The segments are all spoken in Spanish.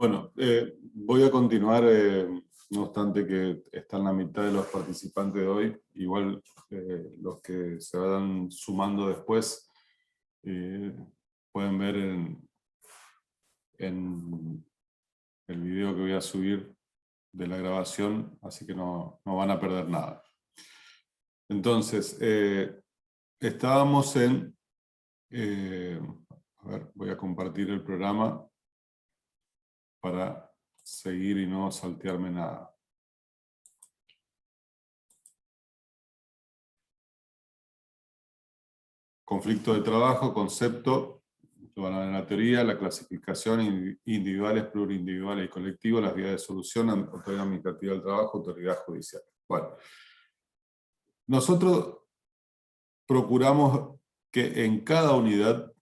Bueno, voy a continuar, no obstante que están la mitad de los participantes de hoy, igual los que se van sumando después pueden ver en el video que voy a subir de la grabación, así que no van a perder nada. Entonces, estábamos en... a ver, voy a compartir el programa para seguir y no saltearme nada. Conflicto de trabajo, concepto, lo van a ver en la teoría, la clasificación, individuales, plurindividuales y colectivos, las vías de solución, autoridad administrativa del trabajo, autoridad judicial. Bueno, nosotros procuramos que en cada unidad,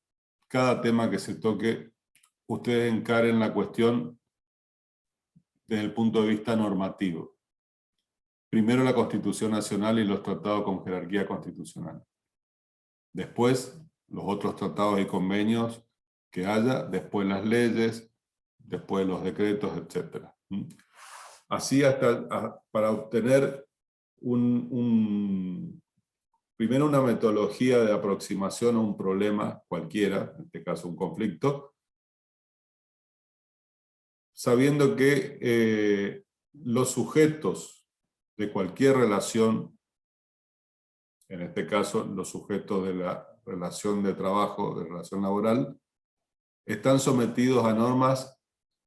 cada tema que se toque, ustedes encaren la cuestión desde el punto de vista normativo. Primero la Constitución Nacional y los tratados con jerarquía constitucional. Después los otros tratados y convenios que haya, después las leyes, después los decretos, etc. Así hasta para obtener primero una metodología de aproximación a un problema cualquiera, en este caso un conflicto, sabiendo que los sujetos de cualquier relación, en este caso los sujetos de la relación de trabajo, de relación laboral, están sometidos a normas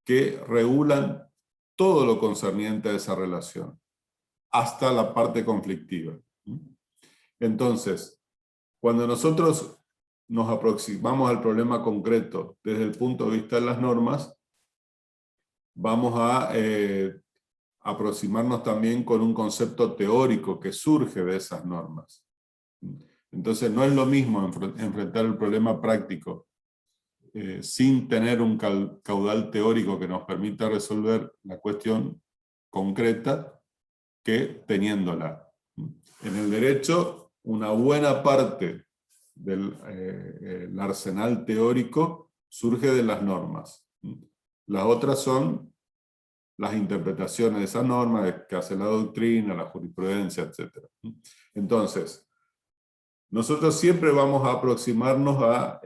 que regulan todo lo concerniente a esa relación, hasta la parte conflictiva. Entonces, cuando nosotros nos aproximamos al problema concreto desde el punto de vista de las normas, vamos a aproximarnos también con un concepto teórico que surge de esas normas. Entonces no es lo mismo enfrentar el problema práctico sin tener un caudal teórico que nos permita resolver la cuestión concreta que teniéndola. En el derecho, una buena parte del arsenal teórico surge de las normas. Las otras son las interpretaciones de esa norma que hace la doctrina, la jurisprudencia, etc. Entonces, nosotros siempre vamos a aproximarnos a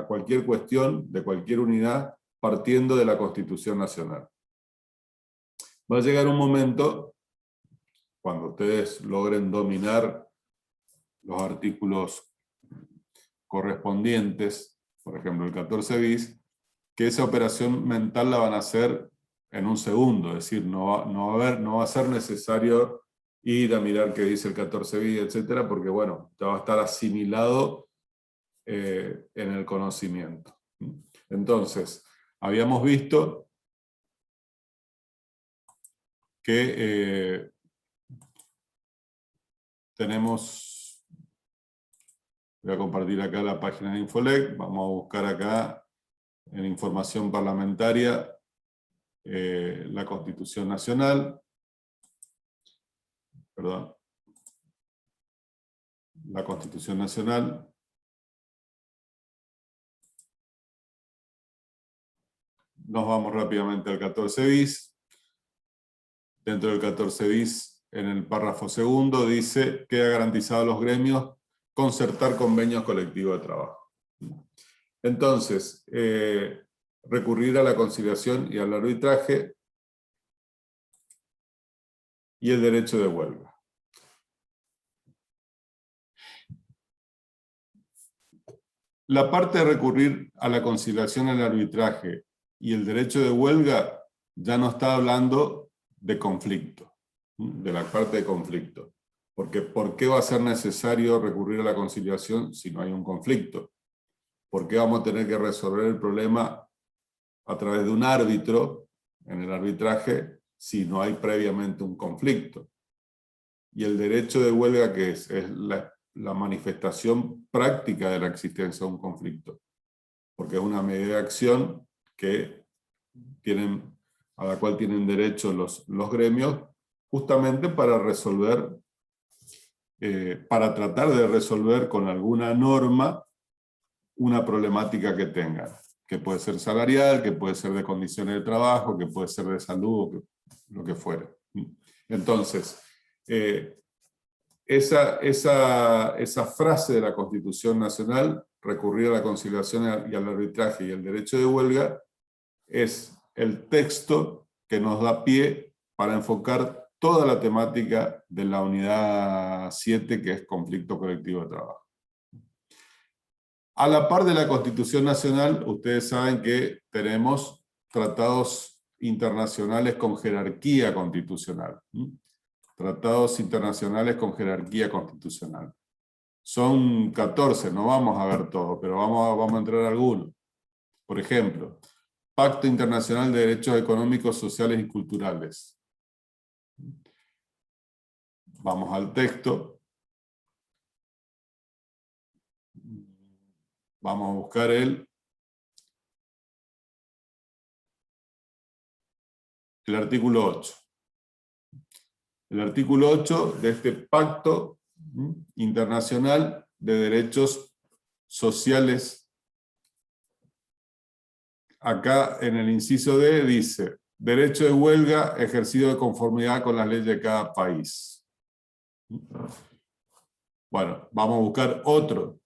cualquier cuestión de cualquier unidad partiendo de la Constitución Nacional. Va a llegar un momento, cuando ustedes logren dominar los artículos correspondientes, por ejemplo el 14 bis, que esa operación mental la van a hacer en un segundo, es decir, no va a ser necesario ir a mirar qué dice el 14 bis, etcétera, porque bueno, ya va a estar asimilado en el conocimiento. Entonces, habíamos visto que tenemos, voy a compartir acá la página de Infolec, vamos a buscar acá en información parlamentaria la Constitución Nacional, perdón, la Constitución Nacional. Nos vamos rápidamente al 14 bis. Dentro del 14 bis, en el párrafo segundo, dice: queda garantizado a los gremios concertar convenios colectivos de trabajo. Entonces, recurrir a la conciliación y al arbitraje y el derecho de huelga. La parte de recurrir a la conciliación y al arbitraje y el derecho de huelga ya no está hablando de conflicto, de la parte de conflicto. Porque ¿por qué va a ser necesario recurrir a la conciliación si no hay un conflicto? ¿Por qué vamos a tener que resolver el problema a través de un árbitro en el arbitraje si no hay previamente un conflicto? Y el derecho de huelga, ¿qué es? Es la manifestación práctica de la existencia de un conflicto. Porque es una medida de acción a la cual tienen derecho los gremios, justamente para resolver, para tratar de resolver con alguna norma una problemática que tengan. que puede ser salarial, que puede ser de condiciones de trabajo, que puede ser de salud, lo que fuera. Entonces, esa frase de la Constitución Nacional, recurrir a la conciliación y al arbitraje y el derecho de huelga, es el texto que nos da pie para enfocar toda la temática de la unidad 7, que es conflicto colectivo de trabajo. A la par de la Constitución Nacional, ustedes saben que tenemos tratados internacionales con jerarquía constitucional. Tratados internacionales con jerarquía constitucional. Son 14, no vamos a ver todo, pero vamos a entrar a algunos. Por ejemplo, Pacto Internacional de Derechos Económicos, Sociales y Culturales. Vamos al texto. Vamos a buscar el artículo 8. El artículo 8 de este Pacto Internacional de Derechos Sociales. Acá en el inciso D dice: derecho de huelga ejercido de conformidad con las leyes de cada país. Bueno, vamos a buscar otro.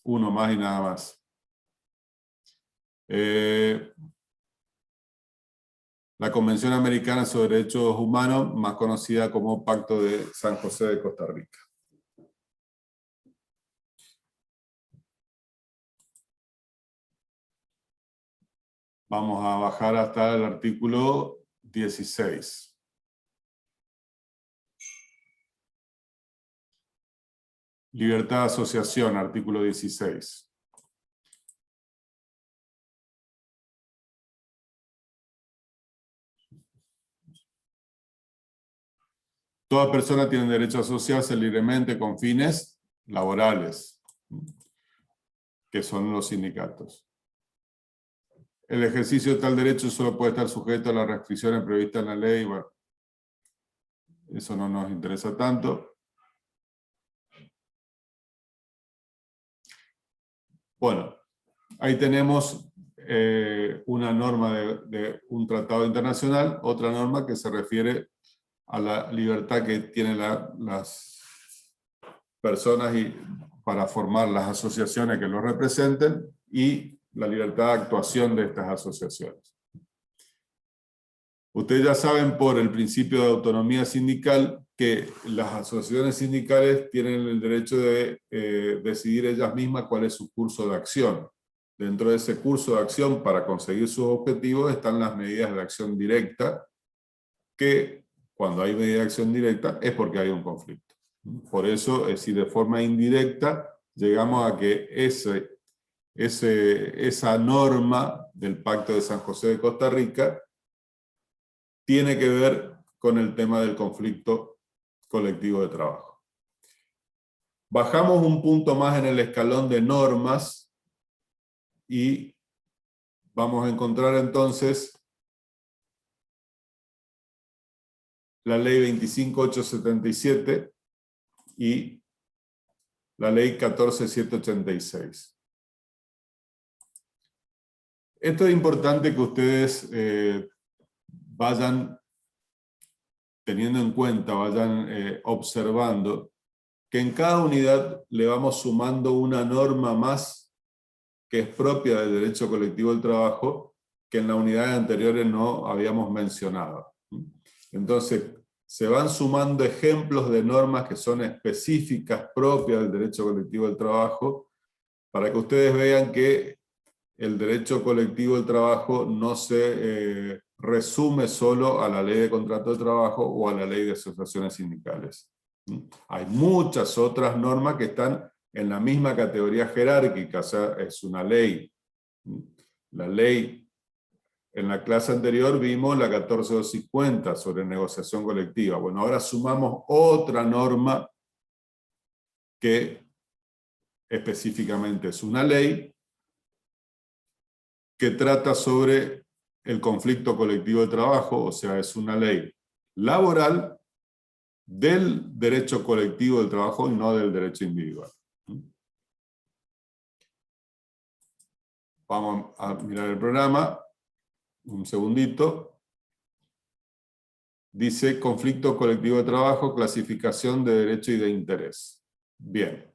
Uno más y nada más. La Convención Americana sobre Derechos Humanos, más conocida como Pacto de San José de Costa Rica. Vamos a bajar hasta el artículo 16. Libertad de asociación, artículo 16. Toda persona tiene derecho a asociarse libremente con fines laborales, que son los sindicatos. El ejercicio de tal derecho solo puede estar sujeto a las restricciones previstas en la ley. Bueno, eso no nos interesa tanto. Bueno, ahí tenemos una norma de un tratado internacional, otra norma que se refiere a la libertad que tienen las personas para formar las asociaciones que los representen y la libertad de actuación de estas asociaciones. Ustedes ya saben por el principio de autonomía sindical que las asociaciones sindicales tienen el derecho de decidir ellas mismas cuál es su curso de acción. Dentro de ese curso de acción para conseguir sus objetivos están las medidas de acción directa, que cuando hay medida de acción directa es porque hay un conflicto. Por eso, es decir, de forma indirecta, llegamos a que esa norma del Pacto de San José de Costa Rica tiene que ver con el tema del conflicto colectivo de trabajo. Bajamos un punto más en el escalón de normas y vamos a encontrar entonces la ley 25877 y la ley 14786. Esto es importante que ustedes vayan teniendo en cuenta, vayan observando que en cada unidad le vamos sumando una norma más que es propia del derecho colectivo del trabajo, que en las unidades anteriores no habíamos mencionado. Entonces, se van sumando ejemplos de normas que son específicas, propias del derecho colectivo del trabajo, para que ustedes vean que el derecho colectivo del trabajo no se resume solo a la ley de contrato de trabajo o a la ley de asociaciones sindicales. Hay muchas otras normas que están en la misma categoría jerárquica, o sea, es una ley. La ley, en la clase anterior vimos la 14250 sobre negociación colectiva. Bueno, ahora sumamos otra norma que específicamente es una ley que trata sobre el conflicto colectivo de trabajo, o sea, es una ley laboral del derecho colectivo del trabajo y no del derecho individual. vamos a mirar el programa, un segundito. Dice conflicto colectivo de trabajo, clasificación de derecho y de interés. Bien.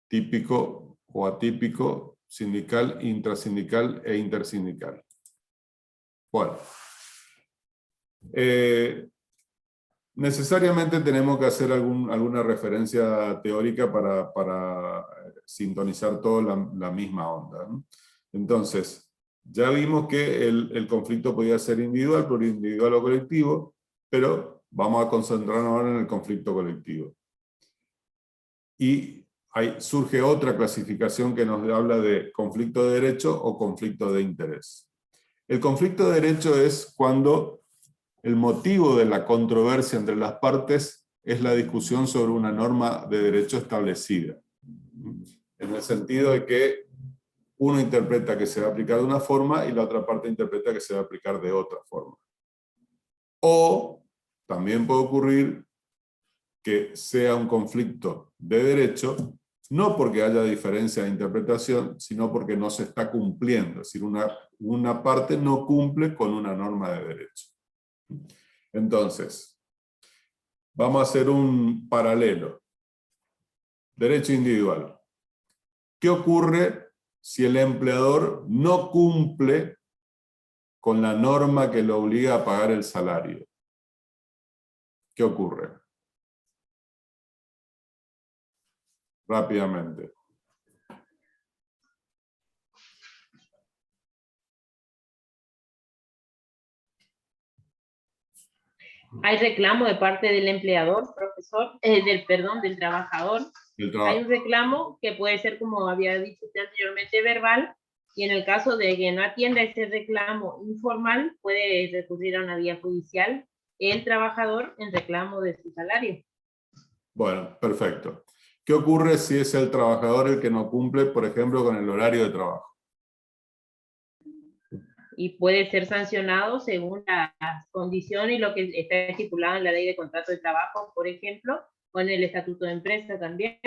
Típico o atípico, sindical, intrasindical e intersindical. Bueno. Necesariamente tenemos que hacer alguna referencia teórica para sintonizar todo la misma onda, ¿no? Entonces, ya vimos que el conflicto podía ser individual, plurindividual o colectivo, pero vamos a concentrarnos ahora en el conflicto colectivo. Y ahí surge otra clasificación que nos habla de conflicto de derecho o conflicto de interés. El conflicto de derecho es cuando el motivo de la controversia entre las partes es la discusión sobre una norma de derecho establecida. En el sentido de que uno interpreta que se va a aplicar de una forma y la otra parte interpreta que se va a aplicar de otra forma. O también puede ocurrir que sea un conflicto de derecho, no porque haya diferencia de interpretación, sino porque no se está cumpliendo. Es decir, una parte no cumple con una norma de derecho. Entonces, vamos a hacer un paralelo. Derecho individual. ¿Qué ocurre si el empleador no cumple con la norma que lo obliga a pagar el salario? ¿Qué ocurre? Rápidamente. Hay reclamo de parte del empleador, profesor, del trabajador. Hay un reclamo que puede ser, como había dicho usted anteriormente, verbal, y en el caso de que no atienda ese reclamo informal, puede recurrir a una vía judicial el trabajador en reclamo de su salario. Bueno, perfecto. ¿Qué ocurre si es el trabajador el que no cumple, por ejemplo, con el horario de trabajo? Y puede ser sancionado según las condiciones y lo que está estipulado en la ley de contrato de trabajo, por ejemplo, o en el estatuto de empresa también.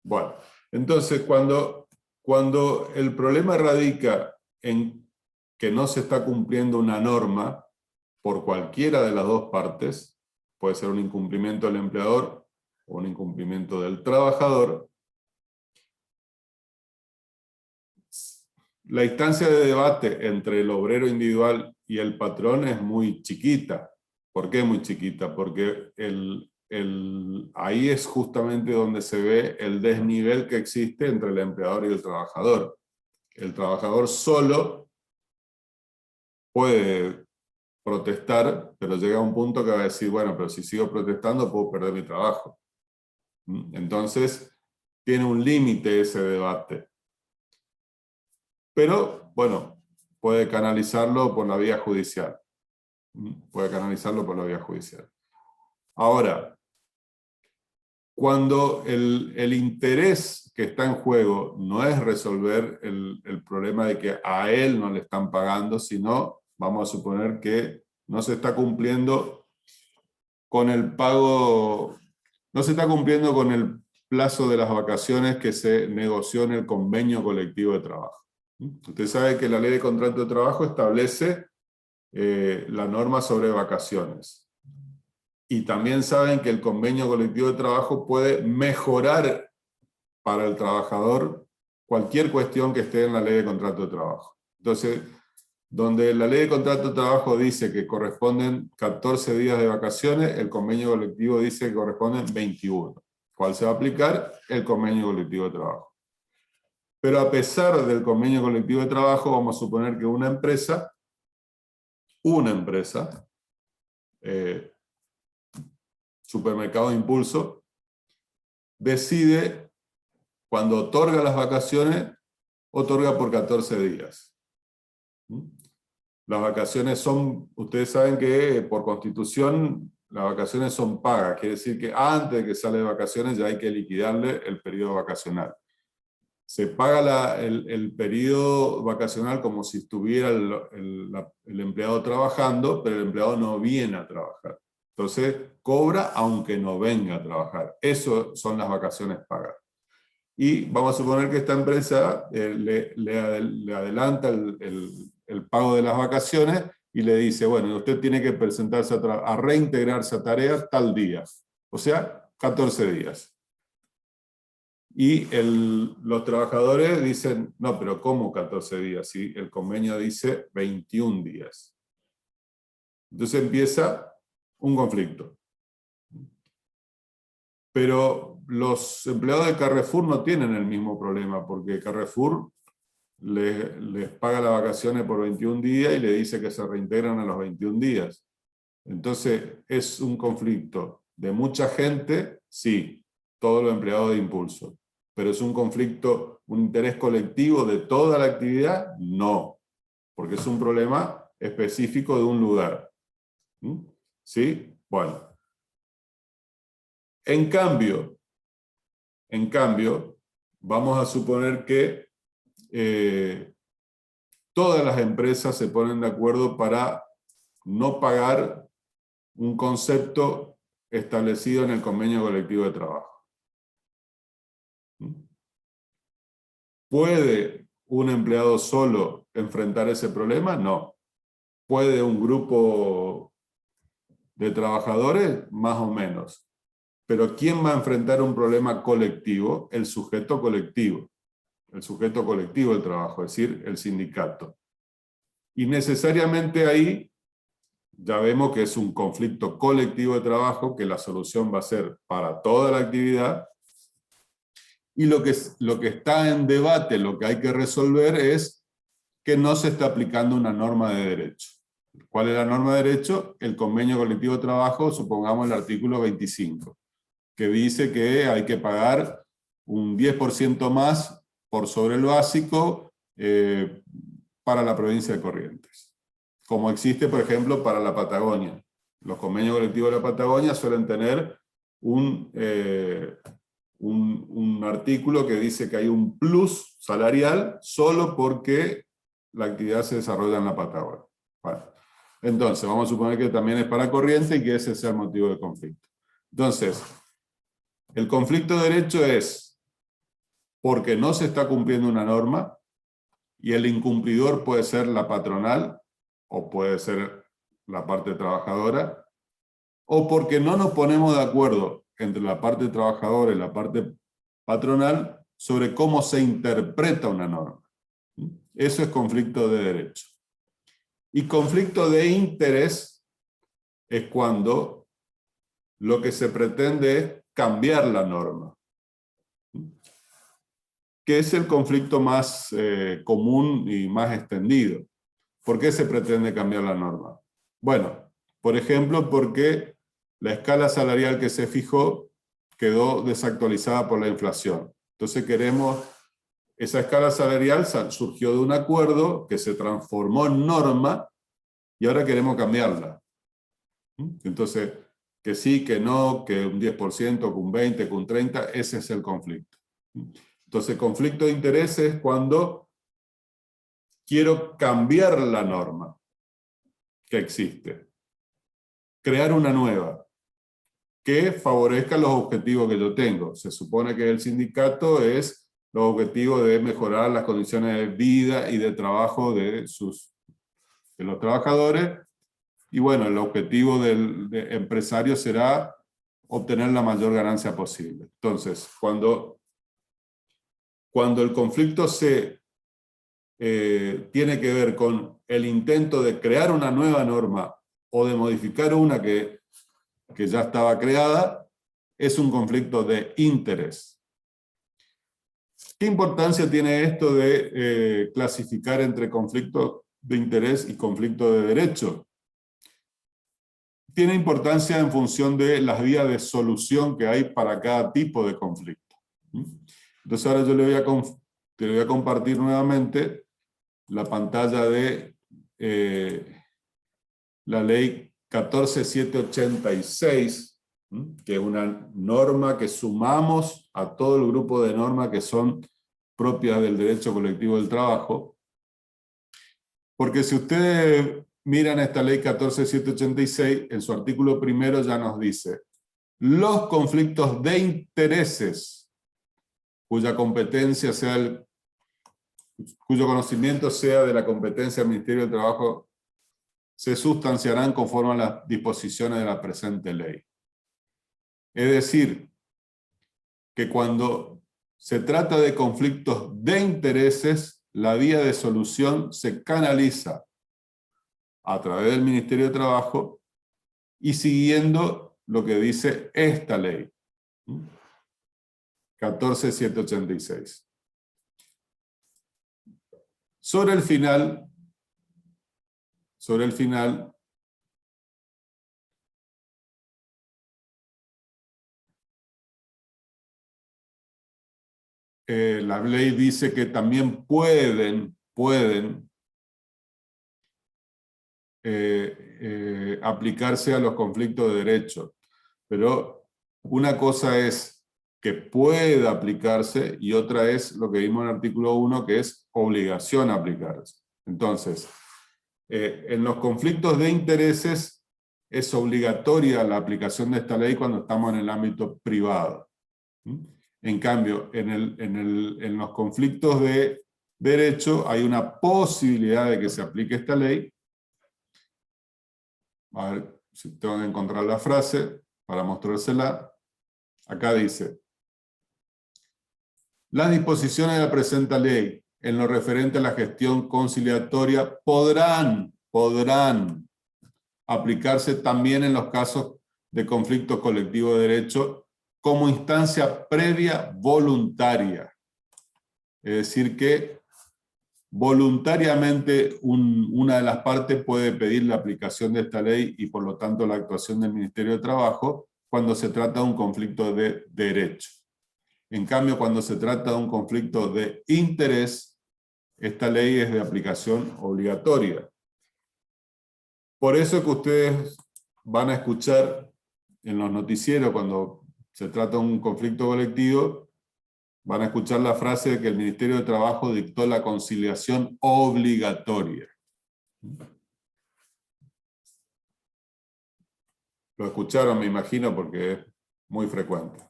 Bueno, entonces cuando el problema radica en que no se está cumpliendo una norma por cualquiera de las dos partes, puede ser un incumplimiento del empleador o un incumplimiento del trabajador, la instancia de debate entre el obrero individual y el patrón es muy chiquita. ¿Por qué muy chiquita? Porque ahí es justamente donde se ve el desnivel que existe entre el empleador y el trabajador. El trabajador solo puede protestar, pero llega a un punto que va a decir, bueno, pero si sigo protestando puedo perder mi trabajo. Entonces, tiene un límite ese debate. Pero, bueno, puede canalizarlo por la vía judicial. Puede canalizarlo por la vía judicial. Ahora, cuando el interés que está en juego no es resolver el problema de que a él no le están pagando, sino, vamos a suponer que no se está cumpliendo con el pago, no se está cumpliendo con el plazo de las vacaciones que se negoció en el convenio colectivo de trabajo. Usted sabe que la ley de contrato de trabajo establece la norma sobre vacaciones. Y también saben que el convenio colectivo de trabajo puede mejorar para el trabajador cualquier cuestión que esté en la ley de contrato de trabajo. Entonces, donde la ley de contrato de trabajo dice que corresponden 14 días de vacaciones, el convenio colectivo dice que corresponden 21. ¿Cuál se va a aplicar? El convenio colectivo de trabajo. Pero a pesar del convenio colectivo de trabajo, vamos a suponer que una empresa, supermercado de impulso, decide, cuando otorga las vacaciones, otorga por 14 días. Las vacaciones son, ustedes saben que por constitución las vacaciones son pagas, quiere decir que antes de que sale de vacaciones ya hay que liquidarle el periodo vacacional. Se paga el periodo vacacional como si estuviera el empleado trabajando, pero el empleado no viene a trabajar. Entonces cobra aunque no venga a trabajar. Eso son las vacaciones pagas. y vamos a suponer que esta empresa le adelanta el pago de las vacaciones y le dice, bueno, usted tiene que presentarse a reintegrarse a tareas tal día, o sea, 14 días. Y los trabajadores dicen, no, pero ¿cómo 14 días? Si el convenio dice 21 días. Entonces empieza un conflicto. Pero los empleados de Carrefour no tienen el mismo problema, porque Carrefour les paga las vacaciones por 21 días y le dice que se reintegran a los 21 días. Entonces, ¿es un conflicto de mucha gente? Sí, todos los empleados de Impulso. ¿Pero es un conflicto, un interés colectivo de toda la actividad? No, porque es un problema específico de un lugar. ¿Sí? Bueno. En cambio, vamos a suponer que todas las empresas se ponen de acuerdo para no pagar un concepto establecido en el convenio colectivo de trabajo. ¿Puede un empleado solo enfrentar ese problema? No. ¿Puede un grupo de trabajadores? Más o menos. Pero ¿quién va a enfrentar un problema colectivo? El sujeto colectivo. El sujeto colectivo del trabajo, es decir, el sindicato. Y necesariamente ahí ya vemos que es un conflicto colectivo de trabajo, que la solución va a ser para toda la actividad. Y lo que está en debate, lo que hay que resolver es que no se está aplicando una norma de derecho. ¿Cuál es la norma de derecho? El convenio colectivo de trabajo, supongamos el artículo 25, que dice que hay que pagar un 10% más por sobre el básico para la provincia de Corrientes. Como existe, por ejemplo, para la Patagonia. Los convenios colectivos de la Patagonia suelen tener un artículo que dice que hay un plus salarial solo porque la actividad se desarrolla en la Patagonia. Bueno, entonces, vamos a suponer que también es para Corrientes y que ese sea el motivo de conflicto. Entonces, el conflicto de derecho es porque no se está cumpliendo una norma y el incumplidor puede ser la patronal o puede ser la parte trabajadora, o porque no nos ponemos de acuerdo entre la parte trabajadora y la parte patronal sobre cómo se interpreta una norma. Eso es conflicto de derecho. Y conflicto de interés es cuando lo que se pretende es cambiar la norma, que es el conflicto más común y más extendido. ¿Por qué se pretende cambiar la norma? Bueno, por ejemplo, porque la escala salarial que se fijó quedó desactualizada por la inflación. Entonces esa escala salarial surgió de un acuerdo que se transformó en norma y ahora queremos cambiarla. Entonces, que sí, que no, que un 10%, que un 20%, que un 30%, ese es el conflicto. Entonces, conflicto de interés es cuando quiero cambiar la norma que existe, crear una nueva, que favorezca los objetivos que yo tengo. Se supone que el sindicato es los objetivos de mejorar las condiciones de vida y de trabajo de los trabajadores, y bueno, el objetivo del empresario será obtener la mayor ganancia posible. Entonces, cuando el conflicto tiene que ver con el intento de crear una nueva norma o de modificar una que ya estaba creada, es un conflicto de interés. ¿Qué importancia tiene esto de clasificar entre conflicto de interés y conflicto de derecho? Tiene importancia en función de las vías de solución que hay para cada tipo de conflicto. Entonces ahora yo te voy a compartir nuevamente la pantalla de la ley 14786, que es una norma que sumamos a todo el grupo de normas que son propias del derecho colectivo del trabajo. Porque si ustedes miran esta ley 14786, en su artículo primero ya nos dice: los conflictos de intereses cuya competencia cuyo conocimiento sea de la competencia del Ministerio del Trabajo, se sustanciarán conforme a las disposiciones de la presente ley. Es decir, que cuando se trata de conflictos de intereses, la vía de solución se canaliza a través del Ministerio de Trabajo y siguiendo lo que dice esta ley, 14.786. Sobre el final, la ley dice que también pueden aplicarse a los conflictos de derecho. Pero una cosa es que pueda aplicarse y otra es lo que vimos en el artículo 1, que es obligación a aplicarse. Entonces, en los conflictos de intereses es obligatoria la aplicación de esta ley cuando estamos en el ámbito privado. En cambio, en los conflictos de derecho hay una posibilidad de que se aplique esta ley. A ver si tengo que encontrar la frase para mostrársela. Acá dice: las disposiciones de la presente ley en lo referente a la gestión conciliatoria podrán aplicarse también en los casos de conflicto colectivo de derecho como instancia previa voluntaria. Es decir que voluntariamente una de las partes puede pedir la aplicación de esta ley y por lo tanto la actuación del Ministerio de Trabajo cuando se trata de un conflicto de derecho. En cambio, cuando se trata de un conflicto de interés, esta ley es de aplicación obligatoria. Por eso que ustedes van a escuchar en los noticieros, cuando se trata de un conflicto colectivo, van a escuchar la frase de que el Ministerio de Trabajo dictó la conciliación obligatoria. Lo escucharon, me imagino, porque es muy frecuente.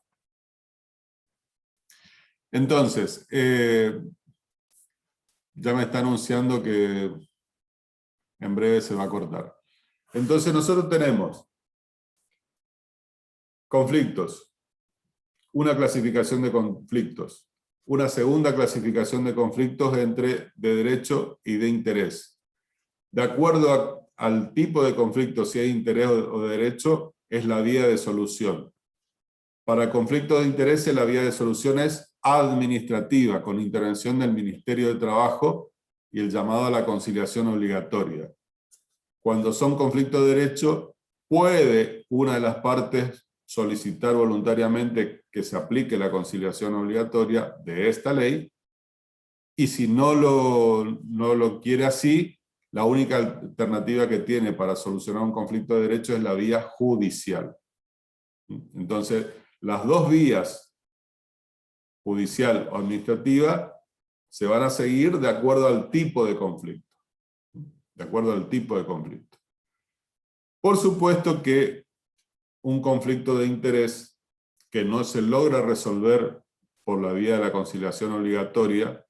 Entonces, ya me está anunciando que en breve se va a cortar. Entonces nosotros tenemos conflictos, una clasificación de conflictos, una segunda clasificación de conflictos de derecho y de interés. De acuerdo al tipo de conflicto, si hay interés o de derecho, es la vía de solución. Para conflictos de interés, la vía de solución es administrativa, con intervención del Ministerio de Trabajo y el llamado a la conciliación obligatoria. Cuando son conflictos de derecho, puede una de las partes solicitar voluntariamente que se aplique la conciliación obligatoria de esta ley, y si no lo quiere así, la única alternativa que tiene para solucionar un conflicto de derecho es la vía judicial. Entonces, las dos vías, judicial o administrativa, se van a seguir de acuerdo al tipo de conflicto. De acuerdo al tipo de conflicto. Por supuesto que un conflicto de interés que no se logra resolver por la vía de la conciliación obligatoria,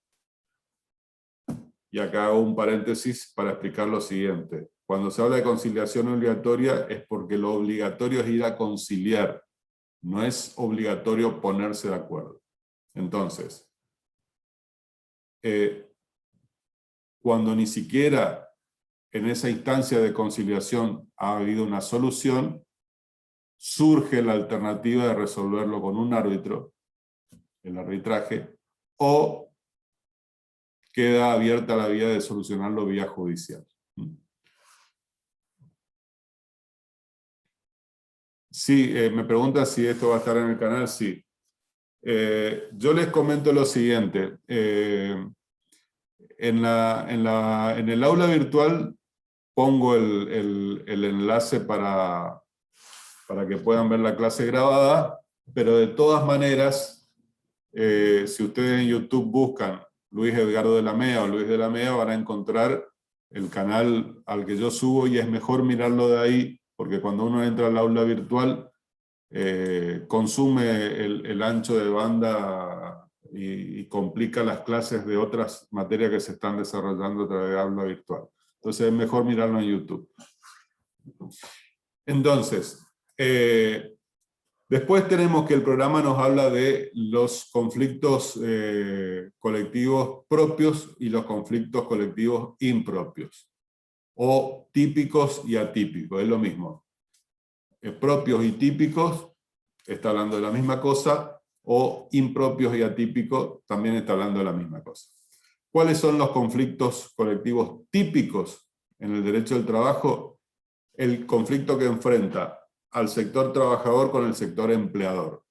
y acá hago un paréntesis para explicar lo siguiente. Cuando se habla de conciliación obligatoria es porque lo obligatorio es ir a conciliar, no es obligatorio ponerse de acuerdo. Entonces, cuando ni siquiera en esa instancia de conciliación ha habido una solución, surge la alternativa de resolverlo con un árbitro, el arbitraje, o queda abierta la vía de solucionarlo vía judicial. Sí, me pregunta si esto va a estar en el canal. Sí. Yo les comento lo siguiente. En el aula virtual pongo el enlace para que puedan ver la clase grabada, pero de todas maneras, si ustedes en YouTube buscan Luis Edgardo de la Mea o Luis de la Mea, van a encontrar el canal al que yo subo, y es mejor mirarlo de ahí, porque cuando uno entra al aula virtual, consume el ancho de banda y complica las clases de otras materias que se están desarrollando a través de aula virtual. Entonces es mejor mirarlo en YouTube. Entonces, después tenemos que el programa nos habla de los conflictos colectivos propios y los conflictos colectivos impropios, o típicos y atípicos, es lo mismo. Propios y típicos, está hablando de la misma cosa, o impropios y atípicos, también está hablando de la misma cosa. ¿Cuáles son los conflictos colectivos típicos en el derecho del trabajo? El conflicto que enfrenta al sector trabajador con el sector empleador.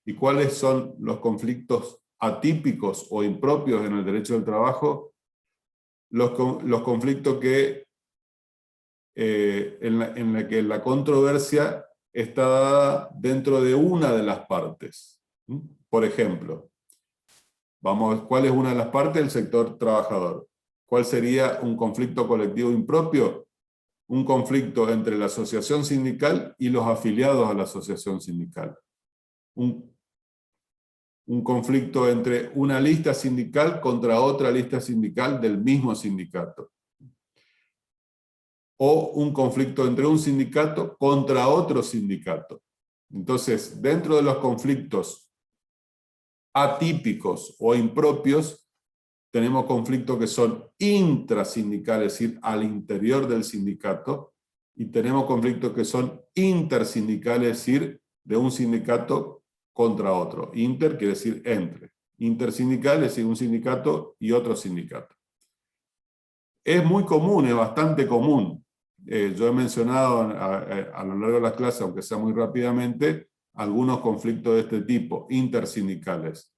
¿Y cuáles son los conflictos atípicos o impropios en el derecho del trabajo? Los conflictos que, en la que la controversia está dada dentro de una de las partes. Por ejemplo, ¿cuál es una de las partes? El sector trabajador. ¿Cuál sería un conflicto colectivo impropio? Un conflicto entre la asociación sindical y los afiliados a la asociación sindical. Un conflicto entre una lista sindical contra otra lista sindical del mismo sindicato. O un conflicto entre un sindicato contra otro sindicato. Entonces, dentro de los conflictos atípicos o impropios, tenemos conflictos que son intrasindicales, es decir, al interior del sindicato, y tenemos conflictos que son intersindicales, es decir, de un sindicato contra otro. Inter quiere decir entre. Intersindical es decir, un sindicato y otro sindicato. Es muy común, es bastante común. Yo he mencionado a lo largo de las clases, aunque sea muy rápidamente, algunos conflictos de este tipo, intersindicales.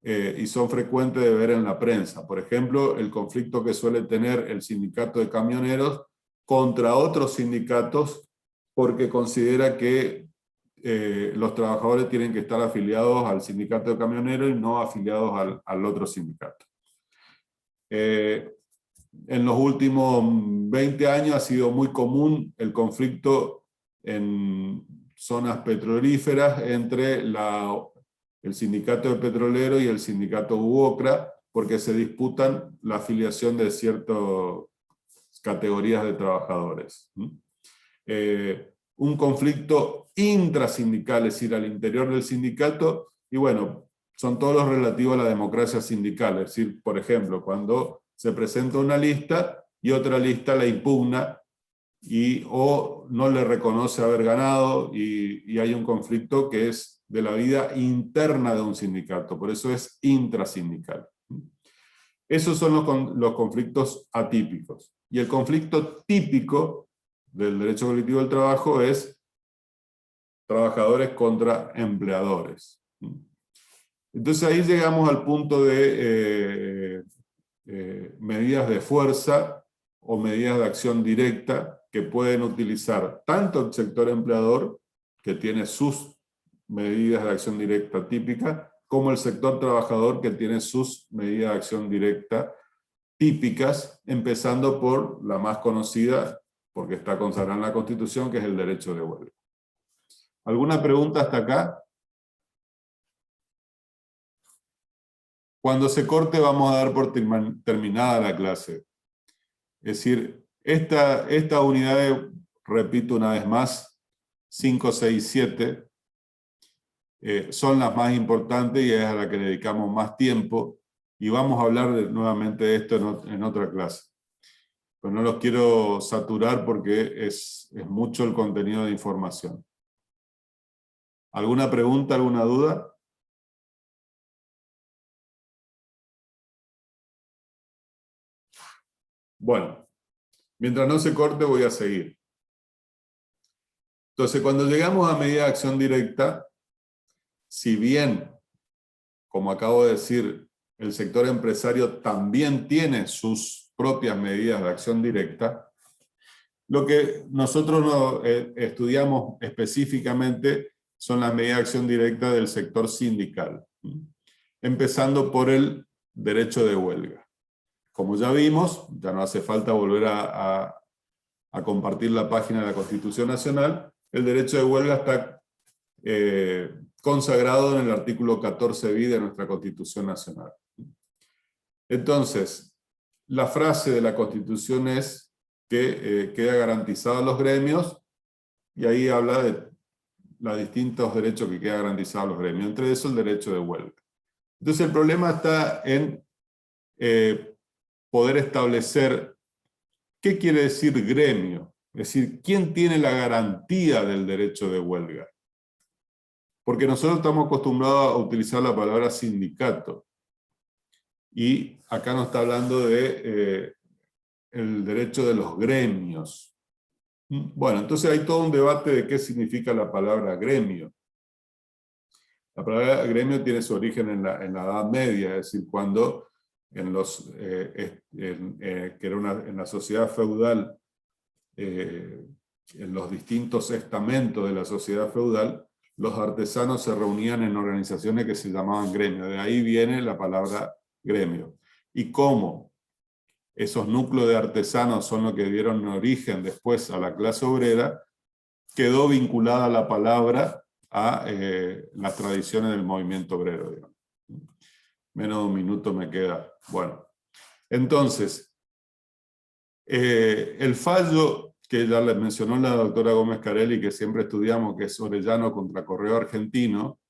Y son frecuentes de ver en la prensa. Por ejemplo, el conflicto que suele tener el sindicato de camioneros contra otros sindicatos porque considera que los trabajadores tienen que estar afiliados al sindicato de camioneros y no afiliados al otro sindicato. En los últimos 20 años ha sido muy común el conflicto en zonas petrolíferas entre el sindicato de petroleros y el sindicato UOCRA, porque se disputan la afiliación de ciertas categorías de trabajadores. Un conflicto intrasindical, es decir, al interior del sindicato, y bueno, son todos los relativos a la democracia sindical, es decir, por ejemplo, cuando se presenta una lista y otra lista la impugna o no le reconoce haber ganado y hay un conflicto que es de la vida interna de un sindicato, por eso es intrasindical. Esos son los conflictos atípicos. Y el conflicto típico del derecho colectivo del trabajo es trabajadores contra empleadores. Entonces ahí llegamos al punto de medidas de fuerza o medidas de acción directa que pueden utilizar tanto el sector empleador, que tiene sus medidas de acción directa típicas, como el sector trabajador, que tiene sus medidas de acción directa típicas, empezando por la más conocida, porque está consagrada en la Constitución, que es el derecho de huelga. ¿Alguna pregunta hasta acá? Cuando se corte vamos a dar por terminada la clase. Es decir, esta unidad, repito una vez más, 5, 6, 7, son las más importantes y es a la que le dedicamos más tiempo, y vamos a hablar nuevamente de esto en otra clase. Pero no los quiero saturar porque es mucho el contenido de información. ¿Alguna pregunta, alguna duda? Bueno, mientras no se corte voy a seguir. Entonces, cuando llegamos a medida de acción directa, si bien, como acabo de decir, el sector empresario también tiene sus propias medidas de acción directa, lo que nosotros estudiamos específicamente son las medidas de acción directa del sector sindical, empezando por el derecho de huelga. Como ya vimos, ya no hace falta volver a compartir la página de la Constitución Nacional, el derecho de huelga está consagrado en el artículo 14 bis de nuestra Constitución Nacional. Entonces, la frase de la Constitución es que queda garantizado a los gremios, y ahí habla de los distintos derechos que quedan garantizados a los gremios, entre eso el derecho de huelga. Entonces el problema está en poder establecer qué quiere decir gremio, es decir, quién tiene la garantía del derecho de huelga. Porque nosotros estamos acostumbrados a utilizar la palabra sindicato, y acá nos está hablando de el derecho de los gremios. Bueno, entonces hay todo un debate de qué significa la palabra gremio. La palabra gremio tiene su origen en la Edad Media, es decir, cuando en la sociedad feudal, en los distintos estamentos de la sociedad feudal, los artesanos se reunían en organizaciones que se llamaban gremios. De ahí viene la palabra gremio. Y cómo esos núcleos de artesanos son los que dieron origen después a la clase obrera, quedó vinculada la palabra a las tradiciones del movimiento obrero, digamos. Menos de un minuto me queda. Bueno, entonces, el fallo que ya les mencionó la doctora Gómez Carelli, que siempre estudiamos, que es Orellano contra Correo Argentino,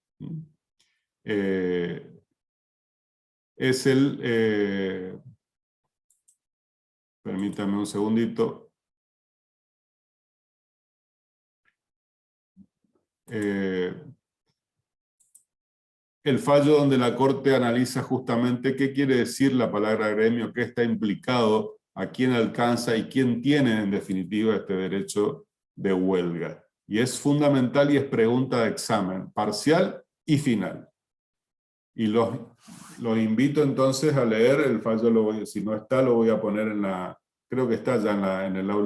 es el... permítanme un segundito. El fallo donde la Corte analiza justamente qué quiere decir la palabra gremio, qué está implicado, a quién alcanza y quién tiene en definitiva este derecho de huelga. Y es fundamental y es pregunta de examen, parcial y final. Y los invito entonces a leer el fallo, si no está lo voy a poner en la, creo que está ya en el aula.